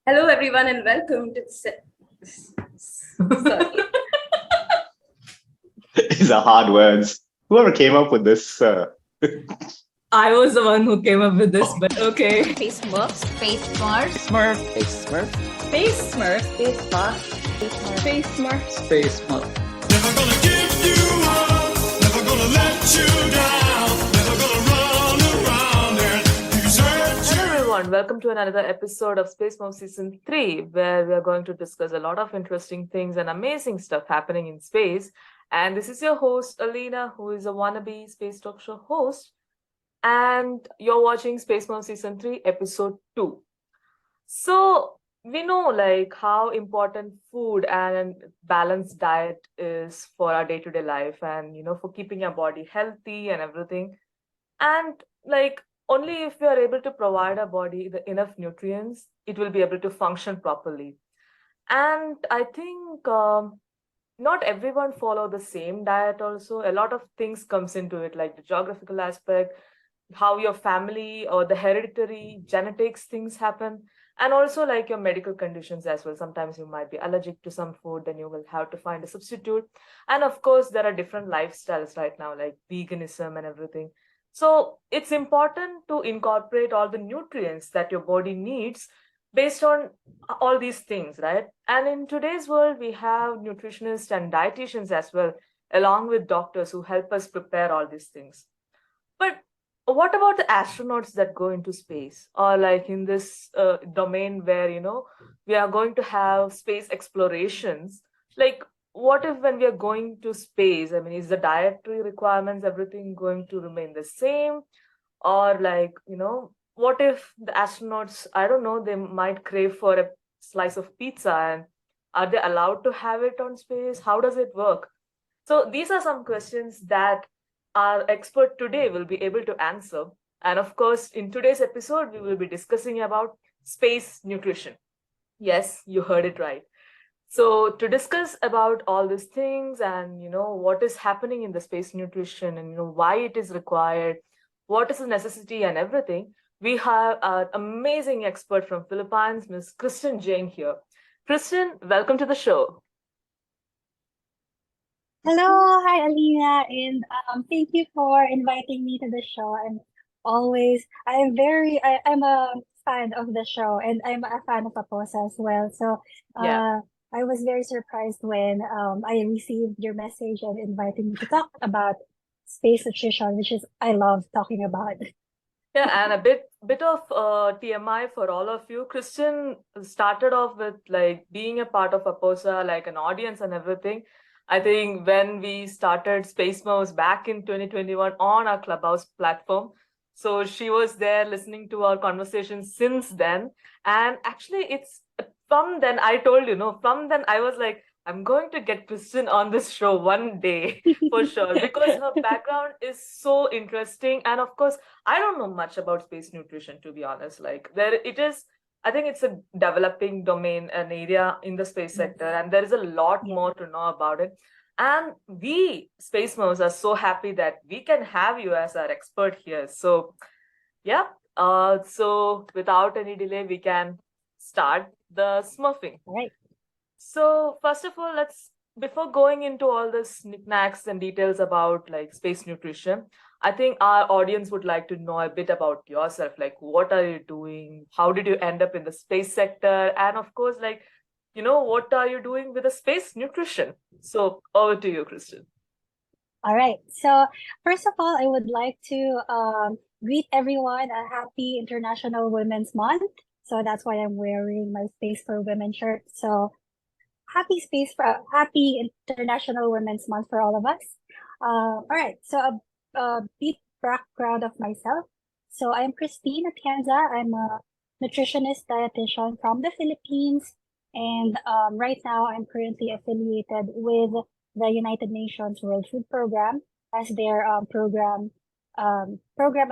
Hello, everyone, and welcome to sorry. These are hard words. Whoever came up with this, I was the one who came up with this, but okay. Space Smurfs, Space Smurfs, Smurf. Space Smurf. Space Smurfs, Space Smurfs, Space Smurfs. Space Smurf. Never gonna give you up, never gonna let you down, never gonna run around and desert you. Hello everyone, welcome to another episode of Space Smurfs Season 3, where we are going to discuss a lot of interesting things and amazing stuff happening in space. And this is your host, Aleena, who is a wannabe space talk show host. And you're watching Space Smurfs Season 3, Episode 2. So we know like how important food and balanced diet is for our day-to-day life and for keeping our body healthy and everything. And like only if we are able to provide our body the enough nutrients, it will be able to function properly. And I think not everyone follow the same diet also. A lot of things comes into it, like the geographical aspect, how your family or the hereditary genetics things happen, and also like your medical conditions as well. Sometimes you might be allergic to some food, then you will have to find a substitute. And of course there are different lifestyles right now, like veganism and everything. So it's important to incorporate all the nutrients that your body needs based on all these things, right? And in today's world we have nutritionists and dietitians as well, along with doctors who help us prepare all these things. But what about the astronauts that go into space, or like in this domain where we are going to have space explorations? Like, what if when we are going to space, I mean, is the dietary requirements everything going to remain the same? Or like, what if the astronauts, I don't know, they might crave for a slice of pizza, and are they allowed to have it on space? How does it work? So these are some questions that our expert today will be able to answer. And of course, in today's episode, we will be discussing about space nutrition. Yes, you heard it right. So to discuss about all these things and what is happening in the space nutrition and why it is required, what is the necessity and everything, we have an amazing expert from Philippines, Ms. Kristine Jane here. Kristine, welcome to the show. Hello, hi Aleena, and thank you for inviting me to the show. I'm a fan of the show, and I'm a fan of Aposa as well. So, Yeah. I was very surprised when I received your message and inviting me to talk about space nutrition, which is I love talking about. Yeah, and a bit of TMI for all of you. Kristine started off with like being a part of Aposa, like an audience and everything. I think when we started Space Mouse back in 2021 on our Clubhouse platform, so she was there listening to our conversations since then. And actually, it's from then I told from then I was like, I'm going to get Kristine on this show one day for sure, because her background is so interesting. And of course, I don't know much about space nutrition, to be honest. Like there it is. I think it's a developing domain, an area in the space sector, and there is a lot Yeah. more to know about it. And we Space Moms are so happy that we can have you as our expert here. So yeah. So without any delay, we can start the smurfing. All right. So first of all, before going into all the knickknacks and details about like space nutrition, I think our audience would like to know a bit about yourself. Like, what are you doing? How did you end up in the space sector? And of course, like, what are you doing with the space nutrition? So over to you, Kristine. All right. So first of all, I would like to greet everyone a happy International Women's Month. So that's why I'm wearing my Space for Women shirt. So happy International Women's Month for all of us. All right. So a brief background of myself. So I'm Kristine Atienza. I'm a nutritionist dietitian from the Philippines. And right now I'm currently affiliated with the United Nations World Food Program as their program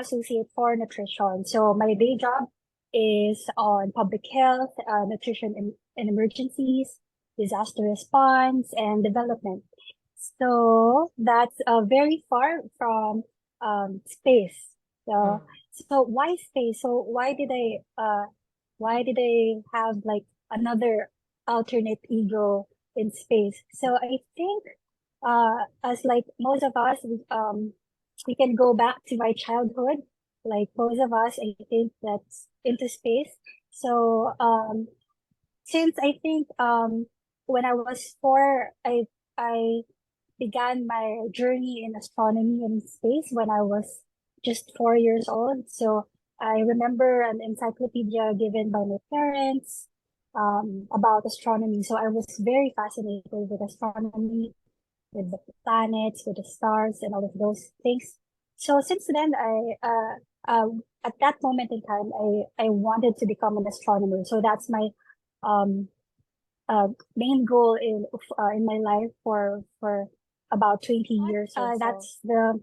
associate for nutrition. So my day job is on public health, nutrition in emergencies, disaster response, and development. So that's very far from space. So why space? So why did I why did I have like another alternate ego in space? So I think, as like most of us, we can go back to my childhood. Like most of us, I think that's into space. So, since I think, when I was 4, I began my journey in astronomy and space when I was just 4 years old. So I remember an encyclopedia given by my parents, about astronomy. So I was very fascinated with astronomy, with the planets, with the stars, and all of those things. So since then, at that moment in time, I wanted to become an astronomer. So that's my um, main goal in my life for about 20 years or so. That's the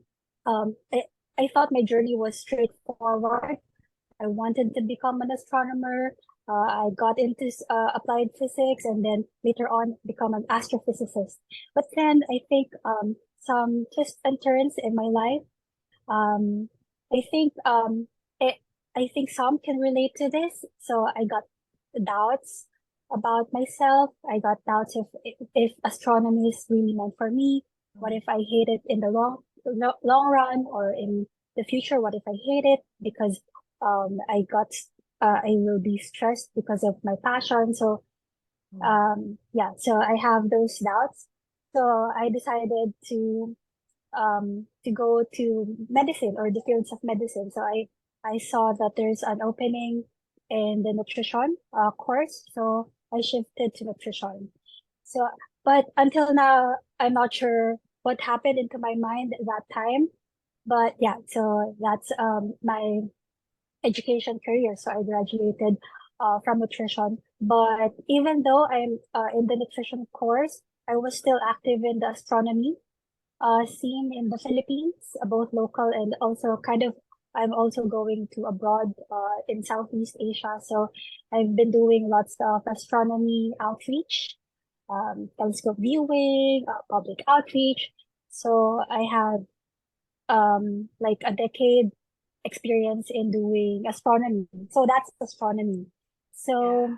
I thought my journey was straightforward. I wanted to become an astronomer. I got into applied physics and then later on become an astrophysicist. But then I think, some twists and turns in my life. Um, I think it, I think some can relate to this. So I got doubts about myself. I got doubts if astronomy is really meant for me. What if I hate it in the long run, or in the future? What if I hate it because I will be stressed because of my passion. So yeah, so I have those doubts. So I decided to go to medicine, or the fields of medicine. So I saw that there's an opening in the nutrition course. So I shifted to nutrition. So, but until now, I'm not sure what happened into my mind at that time. But yeah, so that's my education career. So I graduated from nutrition. But even though I'm in the nutrition course, I was still active in the astronomy scene in the Philippines, both local and also kind of, I'm also going to abroad in Southeast Asia. So I've been doing lots of astronomy outreach, telescope viewing, public outreach. So I have like a decade experience in doing astronomy. So that's astronomy. So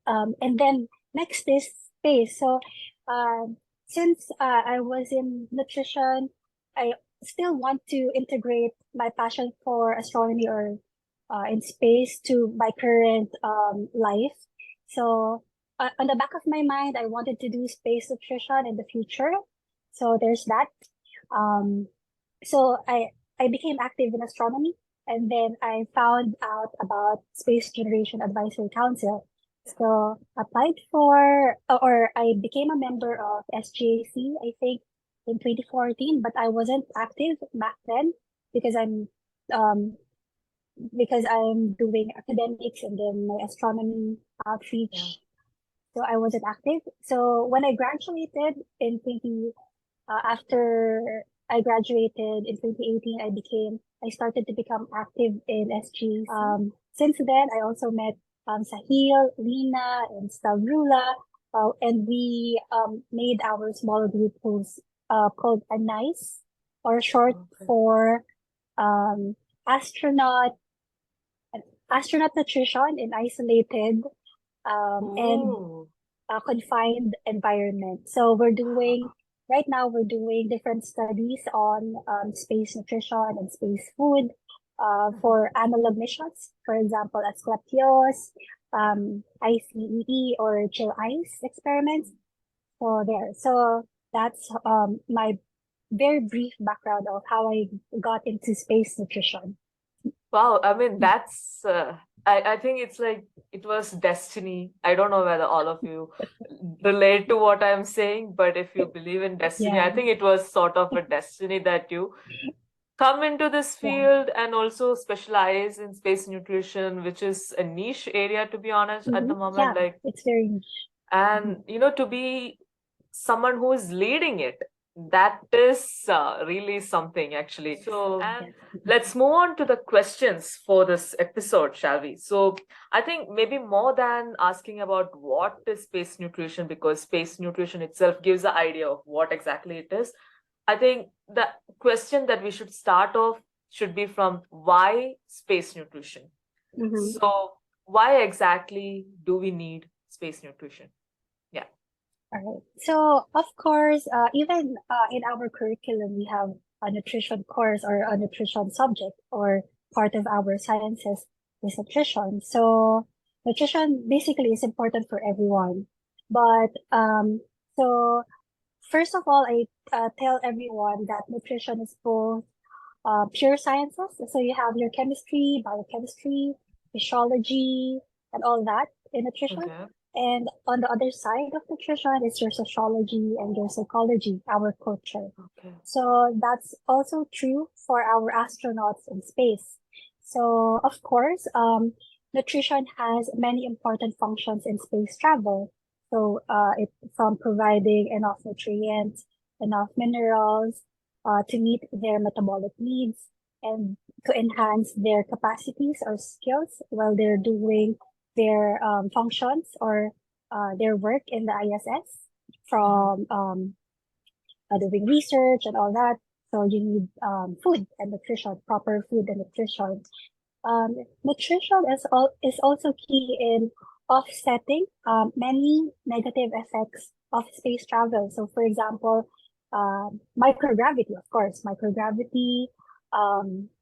and then next is space. So since I was in nutrition, I still want to integrate my passion for astronomy or in space to my current life. So on the back of my mind, I wanted to do space nutrition in the future. So there's that. So I became active in astronomy, and then I found out about Space Generation Advisory Council. So applied for, or I became a member of SGAC, I think in 2014, but I wasn't active back then because I'm doing academics and then my astronomy outreach. So I wasn't active. So when I graduated in after I graduated in 2018, I started to become active in SGAC. Since then, I also met Sahil, Aleena, and Stavrula, and we made our small group who's called a NICE, or short for astronaut nutrition in isolated and confined environment. So right now we're doing different studies on space nutrition and space food for analog missions, for example, Asclepios, ICEE, or chill ice experiments. So that's my very brief background of how I got into space nutrition. Wow, I mean, that's, I think it's like it was destiny. I don't know whether all of you relate to what I'm saying, but if you believe in destiny, I think it was sort of a destiny that you come into this field and also specialize in space nutrition, which is a niche area, to be honest, at the moment. Like it's very niche. And, to be someone who is leading it, that is really something, actually. So, and let's move on to the questions for this episode, shall we? So I think maybe more than asking about what is space nutrition, because space nutrition itself gives an idea of what exactly it is, I think the question that we should start off should be from why space nutrition? So why exactly do we need space nutrition? Yeah. All right. So, of course, even in our curriculum, we have a nutrition course or a nutrition subject, or part of our sciences is nutrition. So, nutrition basically is important for everyone. But so first of all, I tell everyone that nutrition is both pure sciences. So you have your chemistry, biochemistry, physiology, and all that in nutrition. Okay. And on the other side of nutrition is your sociology and your psychology, our culture. Okay. So that's also true for our astronauts in space. So of course, nutrition has many important functions in space travel. So it from providing enough nutrients, enough minerals, to meet their metabolic needs and to enhance their capacities or skills while they're doing their functions or their work in the ISS, from doing research and all that. So you need food and nutrition, proper food and nutrition. Nutrition is also key in offsetting many negative effects of space travel. So, for example, microgravity, of course, microgravity,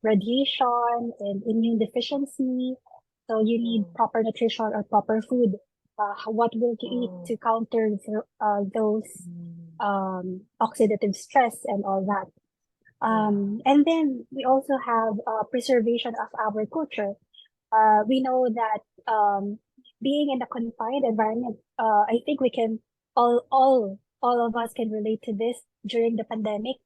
radiation, and immune deficiency. So you need proper nutrition or proper food. What will you eat to counter those oxidative stress and all that. And then we also have preservation of our culture. We know that being in a confined environment, I think we can all of us can relate to this during the pandemic.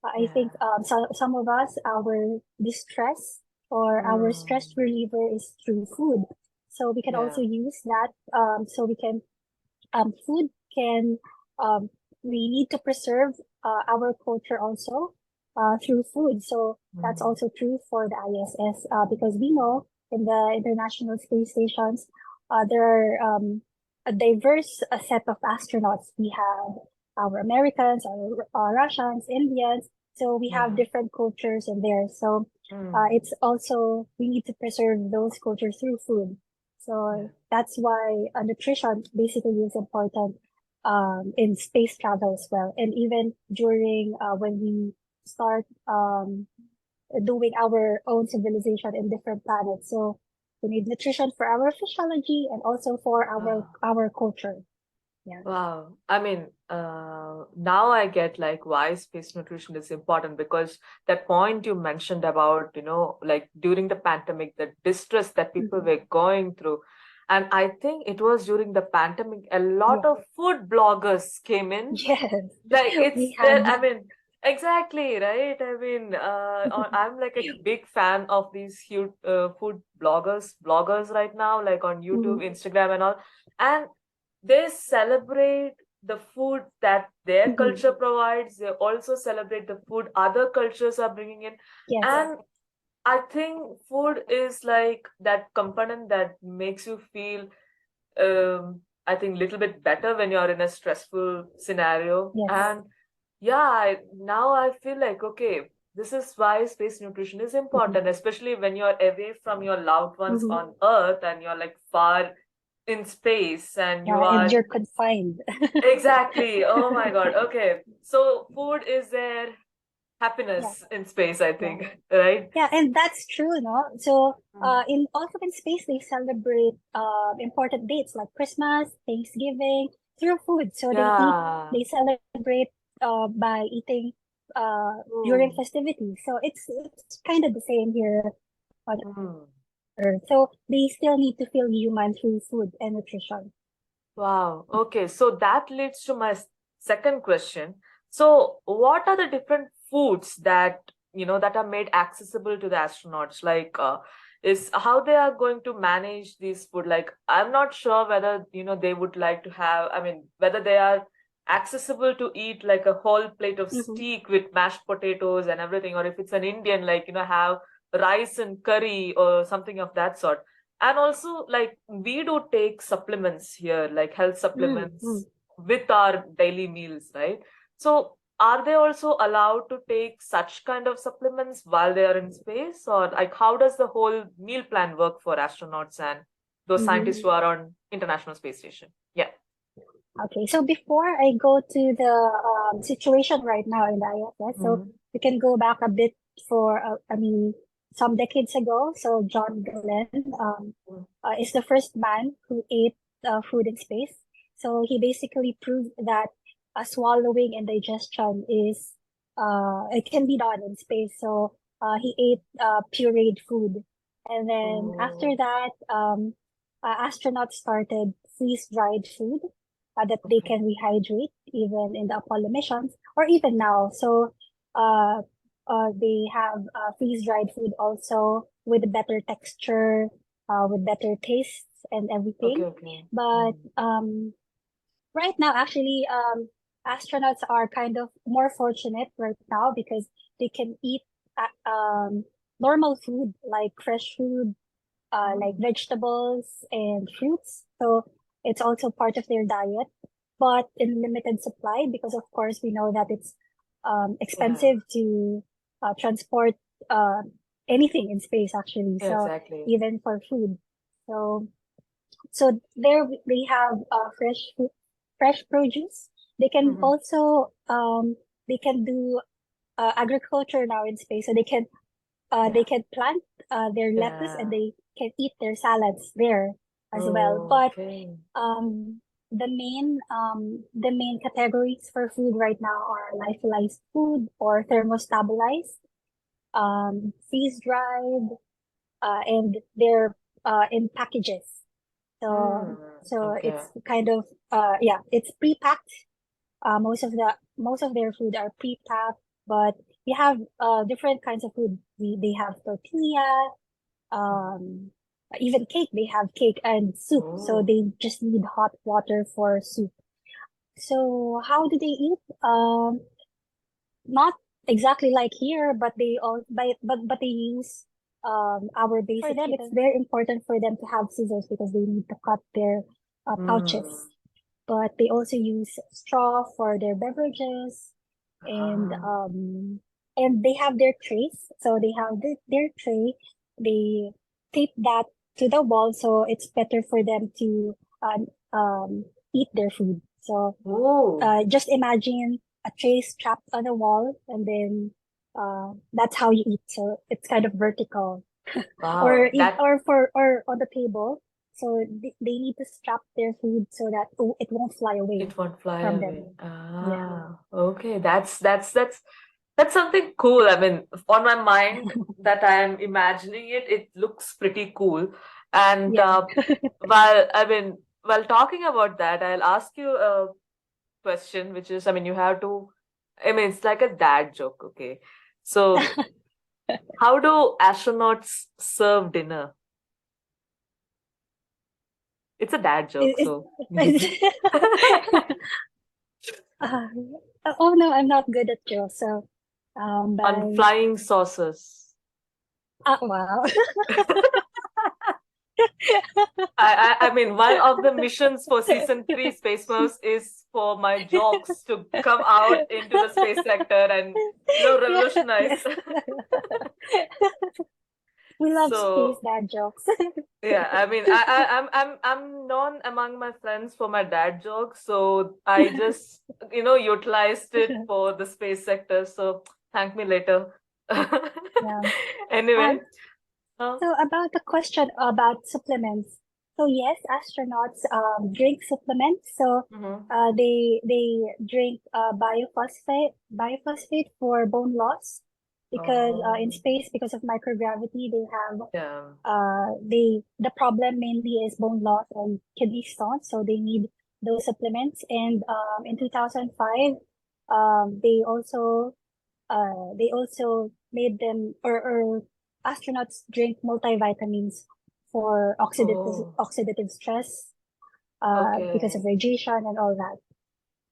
I think some of us, our distress or our stress reliever is through food. So we can also use that. So we can food can we need to preserve our culture also through food. So that's also true for the ISS because we know in the International Space Stations there are a diverse set of astronauts. We have our Americans, our Russians, Indians. So we have different cultures in there. So it's also, we need to preserve those cultures through food. So that's why nutrition basically is important in space travel as well. And even during when we start doing our own civilization in different planets. So we need nutrition for our physiology and also for our culture. Yeah. Wow. I mean, now I get like why space nutrition is important, because that point you mentioned about, like during the pandemic, the distress that people were going through. And I think it was during the pandemic, a lot of food bloggers came in. Yes. Like We there, had- I mean, exactly, right? I mean, I'm like a big fan of these huge food bloggers right now, like on YouTube, Instagram, and all. And they celebrate the food that their culture provides. They also celebrate the food other cultures are bringing in. Yes. And I think food is like that component that makes you feel, I think, little bit better when you're in a stressful scenario. Yes. And now I feel like, okay, this is why space nutrition is important, especially when you're away from your loved ones on Earth and you're like far in space and and you're confined. Exactly. Oh my God. Okay. So food is their happiness in space, I think, right? Yeah, and that's true, no? So in space they celebrate important dates like Christmas, Thanksgiving through food. So they celebrate by eating during festivities. So it's kind of the same here on Earth. So they still need to feel human through food and nutrition. Wow. Okay. So that leads to my second question. So what are the different foods that, that are made accessible to the astronauts? Like, is how they are going to manage this food? Like, I'm not sure whether, they would like to have, whether they are accessible to eat like a whole plate of steak with mashed potatoes and everything, or if it's an Indian, like, have rice and curry or something of that sort. And also, like, we do take supplements here, like health supplements with our daily meals, right? So are they also allowed to take such kind of supplements while they are in space? Or like, how does the whole meal plan work for astronauts and those Mhm. scientists who are on International Space Station. Yeah. Okay, so before I go to the situation right now in the ISS, so Mhm. we can go back a bit for, some decades ago. So John Glenn is the first man who ate food in space. So he basically proved that swallowing and digestion it can be done in space. So he ate pureed food. And then after Oh, that, astronauts started freeze-dried food that they okay. can rehydrate even in the Apollo missions or even now. So uh, they have freeze-dried food also with better texture, with better tastes and Okay, everything. okay. But Mhm. right now, actually, astronauts are kind of more fortunate right now because they can eat normal food like fresh food, like Mm. vegetables and fruits. So it's also part of their diet, but in limited supply because, of course, we know that it's Yeah, expensive to transport uh, anything in space, actually. yeah, So exactly. even for food. So so there they have fresh produce. They can Mhm. also they can do agriculture now in space. So they Yeah, can plant their lettuce and yeah. they can eat their salads there as well. Oh, But okay. um, the main categories for food right now are lyophilized food or thermostabilized, freeze dried, and they're in packages. So Mm. so Okay. it's kind of yeah, it's pre-packed. Most of their food are pre-packed, but you have different kinds of food. They have tortilla, um, even cake. They have cake and soup, so Oh. they just need hot water for soup. So how do they eat? Not exactly like here, but they all but they use our basic. For them, it's very important for them to have scissors because they need to cut their Mm. pouches. But they also use straw for their beverages, and Ah. they have their trays. So they have their tray. They tape that to the wall, so it's better for them to uh, um, eat their food. So Oh. just imagine a tray strapped on a wall, and then that's how you eat. So it's kind of vertical, Wow. That or on the table. So they need to strap their food so that it won't fly away it won't fly from away. them. Yeah. Ah, okay. That's something cool. I mean, on my mind that I am imagining it, it looks pretty cool. And Yeah. while talking about that, I'll ask you a question, which is, I mean, you have to, I mean, it's like a dad joke, okay? So, how do astronauts serve dinner? It's a dad joke, It, so. uh, oh no, I'm not good at jokes. So, On by flying saucers. wow. I mean, one of the missions for season 3 Space Smurfs is for my jocks to come out into the space sector and Yeah, revolutionize. yes. We love space So dad jokes. yeah, I mean, I'm known among my friends for my dad jokes, so I just utilized it for the space sector. So thank me later. Yeah. Anyway, Um, uh, so about the question about supplements. So yes, astronauts drink supplements. So mhm. they drink biophosphate for bone loss because in Oh, space, because of microgravity, they have yeah. the problem mainly is bone loss and kidney stones, so they need those supplements. And in 2005, they also made them or astronauts drink multivitamins for Oh, oxidative stress because of okay. radiation and all that.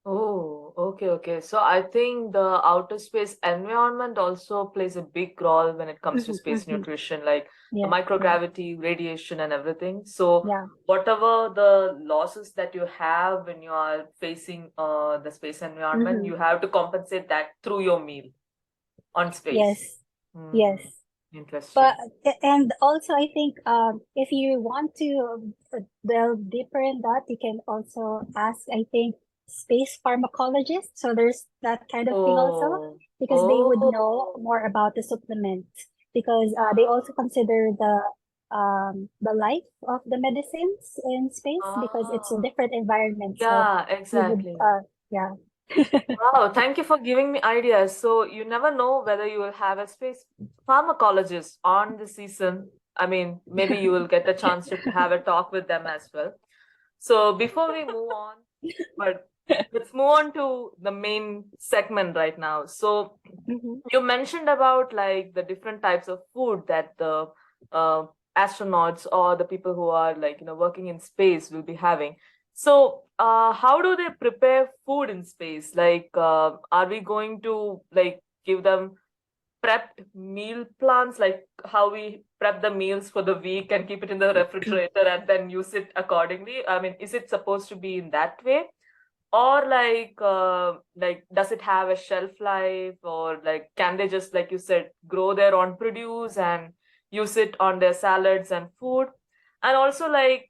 Oh, okay, okay. So I think the outer space environment also plays a big role when it comes to space Hmm. nutrition, like the Yeah, yeah, microgravity, radiation, and everything. So yeah. whatever the losses that you have when you are facing the space environment, Hmm. you have to compensate that through your meal on space. Yes, Hmm. yes. Interesting. And also I think if you want to delve deeper in that, you can also ask, I think, space pharmacologists. So there's that kind of thing also, Oh, because they would know oh, more about the supplement, because they also consider the life of the medicines in space, because it's a ah, different environment. So yeah, you would exactly. yeah. Wow, thank you for giving me ideas. So you never know whether you will have a space pharmacologist on the season. I mean, maybe you will get a chance to have a talk with them as well. So before we move on, but let's move on to the main segment right now. So Mhm. you mentioned about like the different types of food that the uh, astronauts or the people who are like working in space will be having. So how do they prepare food in space? Like are we going to like give them prepped meal plans, like how we prep the meals for the week and keep it in the refrigerator and then use it accordingly? I mean, is it supposed to be in that way? Or like does it have a shelf life, or like can they just, like you said, grow their own produce and use it on their salads and food? And also like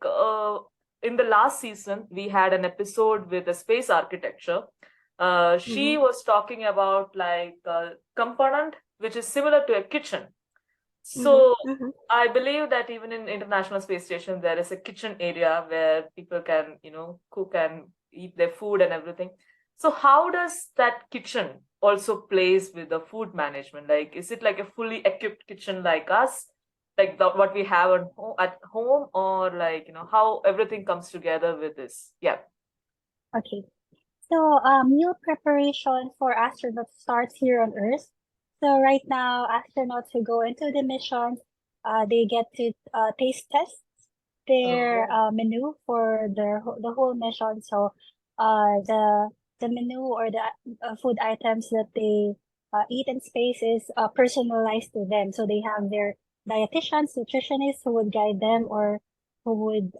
in the last season we had an episode with a space architecture. She Mhm. was talking about like a component which is similar to a kitchen. Mhm. So Mhm. I believe that even in International Space Station, there is a kitchen area where people can, cook and eat their food and everything. So how does that kitchen also plays with the food management? Like, is it like a fully equipped kitchen like us, like what we have at home, or like, how everything comes together with this? Yeah. Okay. So, meal preparation for astronauts starts here on Earth. So right now, astronauts who go into the mission, they get to taste test their Oh. menu for the whole mission. So, the menu or the food items that they eat in space is personalized to them. So they have their dietitians, nutritionists who would guide them, or who would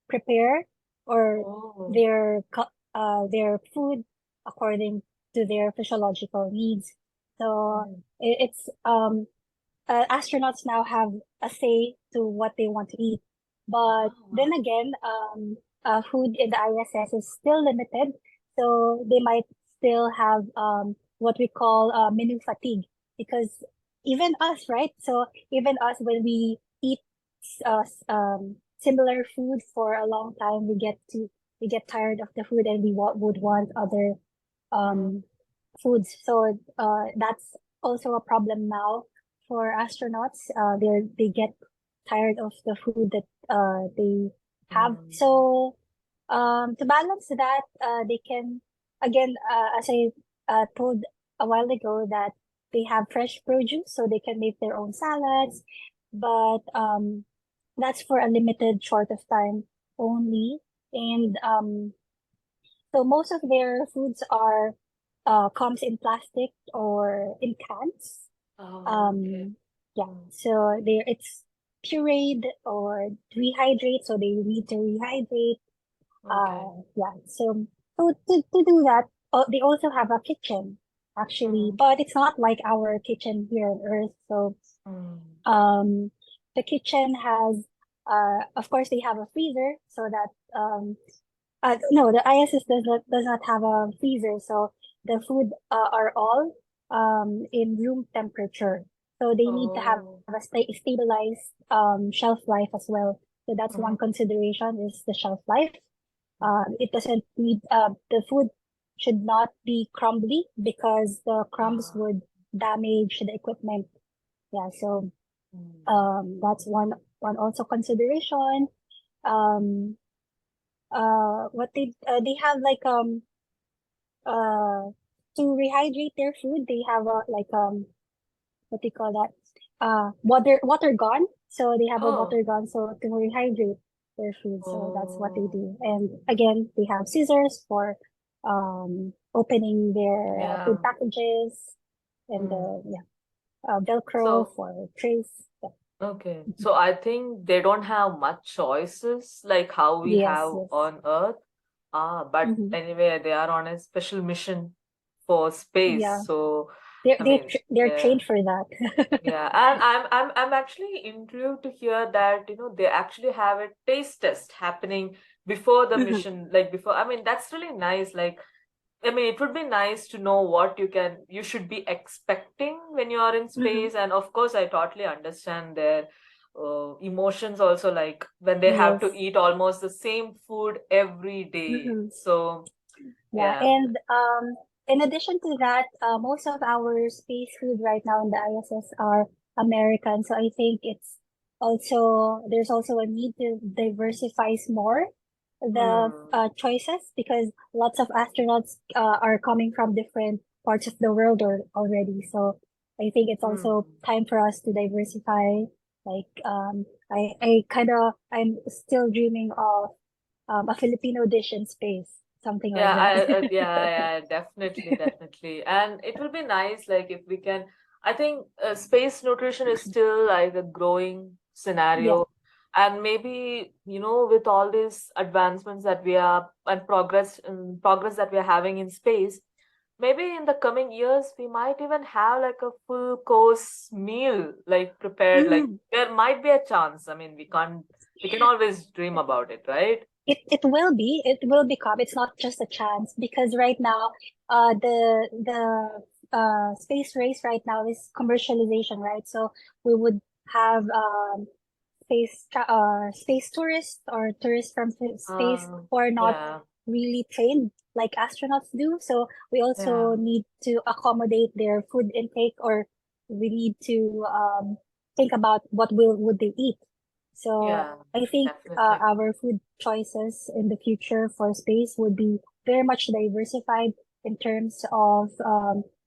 prepare, or Oh. their food according to their physiological needs. So Mm. it's astronauts now have a say to what they want to eat. But then Wow. again, food in the ISS is still limited, so they might still have what we call menu fatigue, because even us, right? So even us, when we eat similar food for a long time, we get tired of the food, and would want other Mm. um foods. So that's also a problem now for astronauts. They get tired of the food that they have. Mm. So to balance that, they can, again, as I told a while ago, that they have fresh produce, so they can make their own salads. But that's for a limited short of time only. And so most of their foods are comes in plastic or in cans. Oh, okay. Um, yeah, Mm. so it's pureed or rehydrate, so they need to rehydrate. Okay. Yeah, so to do that, they also have a kitchen actually, Mm. but it's not like our kitchen here on Earth. So Mm. um, the kitchen has, of course, they have a freezer, so that no, the ISS does not have a freezer, so the food are all in room temperature. So they need to have Oh. a stabilized shelf life as well. So that's one Mhm. consideration, is the shelf life. It doesn't need the food should not be crumbly, because the crumbs Ah. would damage the equipment. Yeah, so Mm. that's one also consideration. Um, what they have, like uh to rehydrate their food, they have a, like what do you call that, water gun. So they have a Oh. water gun, so to rehydrate their food. So that's what they Oh. do. And again, they have scissors for opening their food Yeah. packages, and Mm. yeah, velcro So, for trays. Yeah. okay. So I think they don't have much choices like how we Yes, have yes. on Earth. But Mm-hmm. anyway, they are on a special mission for space. Yeah. So They're I they're mean, they're yeah. trained for that. Yeah, and I'm actually intrigued to hear that, they actually have a taste test happening before the Mhm, mission, like before. I mean, that's really nice. Like, I mean, it would be nice to know what you should be expecting when you are in mhm. space. And of course, I totally understand their emotions also, like when they have to Yes. eat almost the same food every day. Mhm. So, Yeah, yeah. and in addition to that, most of our space food right now in the ISS are American. So I think there's also a need to diversify more the Hmm. choices because lots of astronauts are coming from different parts of the world already. So I think it's also Hmm. time for us to diversify. Like I'm still dreaming of a Filipino dish in space, something like Yeah, that. yeah, definitely, definitely. And it will be nice, like if we can, I think space nutrition is still like a growing Yeah. scenario. And maybe, with all these advancements that we are and progress that we are having in space, maybe in the coming years, we might even have like a full course meal like prepared. Like Mm. there might be a chance. I mean, we can always dream about it, right? It will become. It's not just a chance because right now, the space race right now is commercialization, right? So we would have space tourists or tourists from space who are not Yeah, really trained like astronauts do. So we yeah. also need to accommodate their food intake, or we need to think about what will would they eat. So Yeah, I think definitely. our food choices in the future for space would be very much diversified in terms of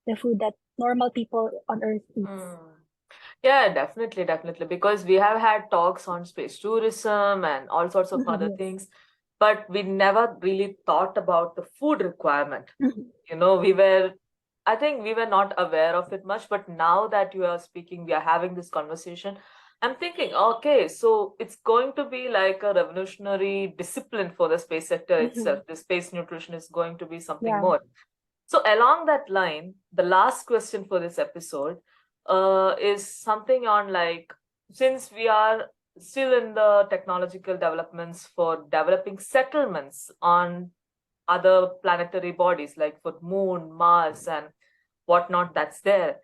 the food that normal people on Earth eats. Mm. Yeah, definitely, definitely. Because we have had talks on space tourism and all sorts of other Yes. things, but we never really thought about the food requirement. Mhm. I think we were not aware of it much, but now that you are speaking, we are having this conversation. I'm thinking, okay, so it's going to be like a revolutionary discipline for the space sector Mhm. itself. The space nutrition is going to be something Yeah. more. So, along that line, the last question for this episode is something on like, since we are still in the technological developments for developing settlements on other planetary bodies, like for Moon, Mars, and whatnot that's there,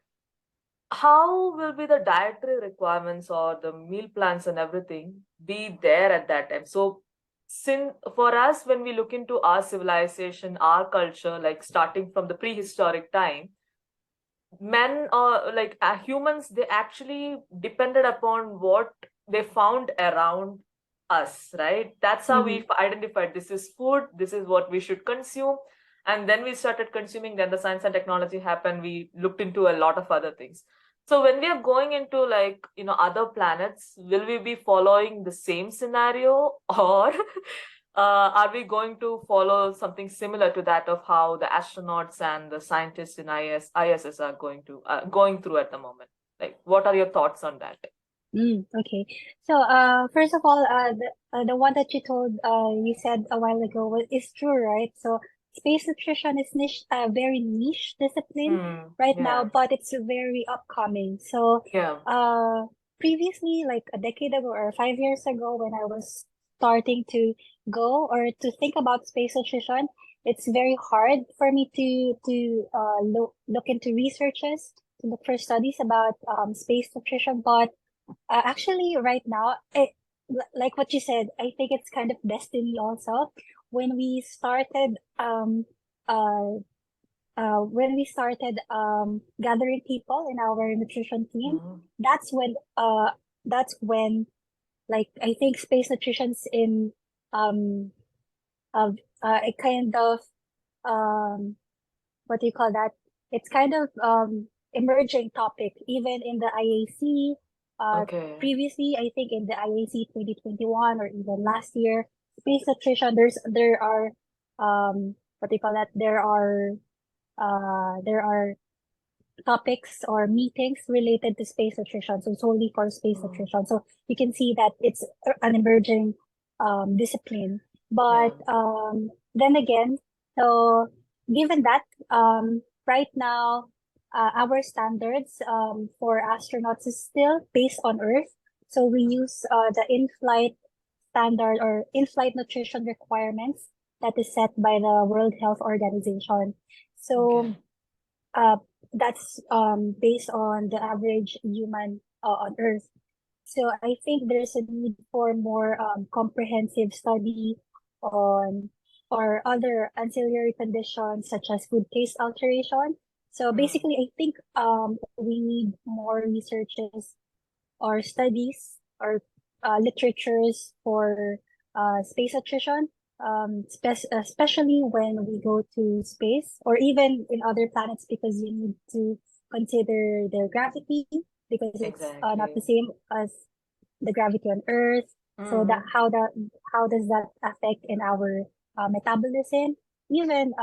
how will be the dietary requirements or the meal plans and everything be there at that time? So, since for us, when we look into our civilization, our culture, like starting from the prehistoric time, men or like humans, they actually depended upon what they found around us, right? That's how Mhm. we identified this is food, this is what we should consume. And then we started consuming, then the science and technology happened, we looked into a lot of other things. So when we are going into like, other planets, will we be following the same scenario or are we going to follow something similar to that of how the astronauts and the scientists in ISS are going through at the moment? Like, what are your thoughts on that? Okay. So, first of all, the one that you said a while ago is true, right? So, space nutrition is a very niche discipline right now, Yeah, but it's very upcoming. So, yeah. uh, previously, like a decade ago or 5 years ago, when I was starting to go or to think about space nutrition, it's very hard for me to look into researches, to look for studies about space nutrition, but actually, right now, like what you said, I think it's kind of destiny also. When we started, uh, gathering people in our nutrition team, Mhm. that's when, uh, that's when, like, I think space nutrition's in, um, a kind of, um, what do you call that? It's kind of emerging topic even in the IAC. Uh, Okay. Previously, I think in the IAC 2021 or even last year, space nutrition. There are what do you call that? There are topics or meetings related to space nutrition, so solely for space Mm. nutrition. So you can see that it's an emerging discipline. But Yeah. then again, so given that right now, our standards for astronauts is still based on Earth. So we use the in-flight standard or in-flight nutrition requirements that is set by the World Health Organization. So Okay. that's based on the average human on Earth. So I think there's a need for more comprehensive study on or other ancillary conditions such as food taste alteration. So Mm. basically, I think we need more researches or studies or literatures for space nutrition, especially when we go to space or even in other planets because you need to consider their gravity because it's not the Exactly. same as the gravity on Earth. So that Mm. how does that affect in our metabolism? Even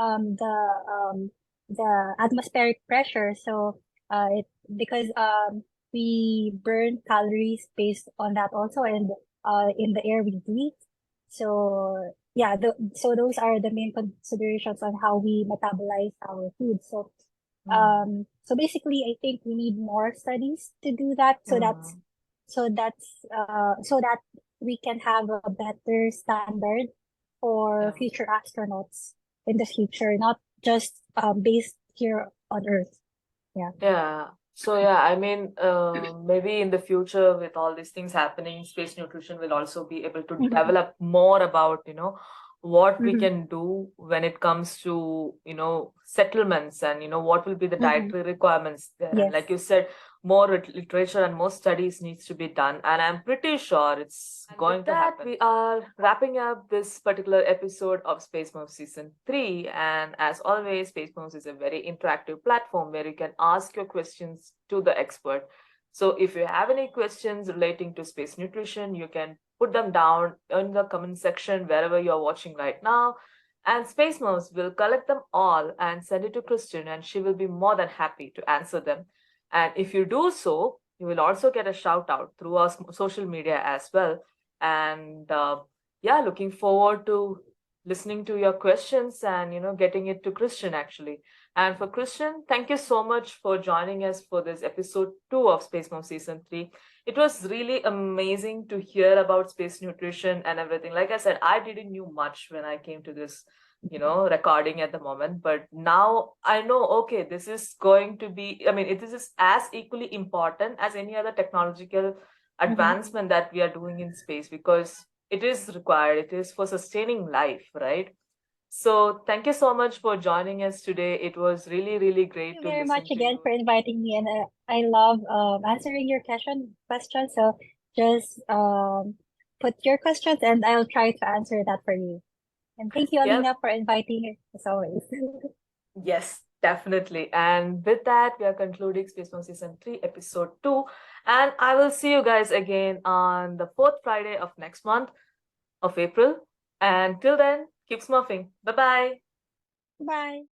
the atmospheric pressure. So it because we burn calories based on that also, and in the air we breathe. So yeah, so those are the main considerations on how we metabolize our food. Mm. So basically, I think we need more studies to do that. Mm. So that we can have a better standard for Yeah. future astronauts in the future, not just based here on Earth. Yeah. Yeah. So yeah, I mean, maybe in the future with all these things happening, space nutrition will also be able to Mm-hmm. develop more about, what we Mm-hmm. can do when it comes to, settlements and, what will be the Mm-hmm. dietary requirements there. And Yes. like you said, more literature and more studies needs to be done. And I'm pretty sure it's going to happen. We are wrapping up this particular episode of Space Moves Season 3. And as always, Space Moves is a very interactive platform where you can ask your questions to the expert. So if you have any questions relating to space nutrition, you can put them down in the comment section wherever you're watching right now. And Space Moves will collect them all and send it to Kristine, and she will be more than happy to answer them. And if you do so, you will also get a shout out through our social media as well. And yeah, looking forward to listening to your questions and getting it to Kristine actually. And for Kristine, thank you so much for joining us for this episode 2 of Space Mom Season 3. It was really amazing to hear about space nutrition and everything. Like I said, I didn't knew much when I came to this recording at the moment, but now I know, okay, this is going to be, I mean, this is as equally important as any other technological advancement that we are doing in space, because it is required, it is for sustaining life, right? So thank you so much for joining us today. It was really, really great Thank to you very listen much to again you. for inviting me, and I love answering your questions. So just put your questions, and I'll try to answer that for you. And thank you, Yep. Aleena, for inviting me as always. Yes, definitely. And with that, we are concluding Space Moon Season 3, Episode 2. And I will see you guys again on the 4th Friday of next month of April. And till then, keep smurfing. Bye bye. Bye.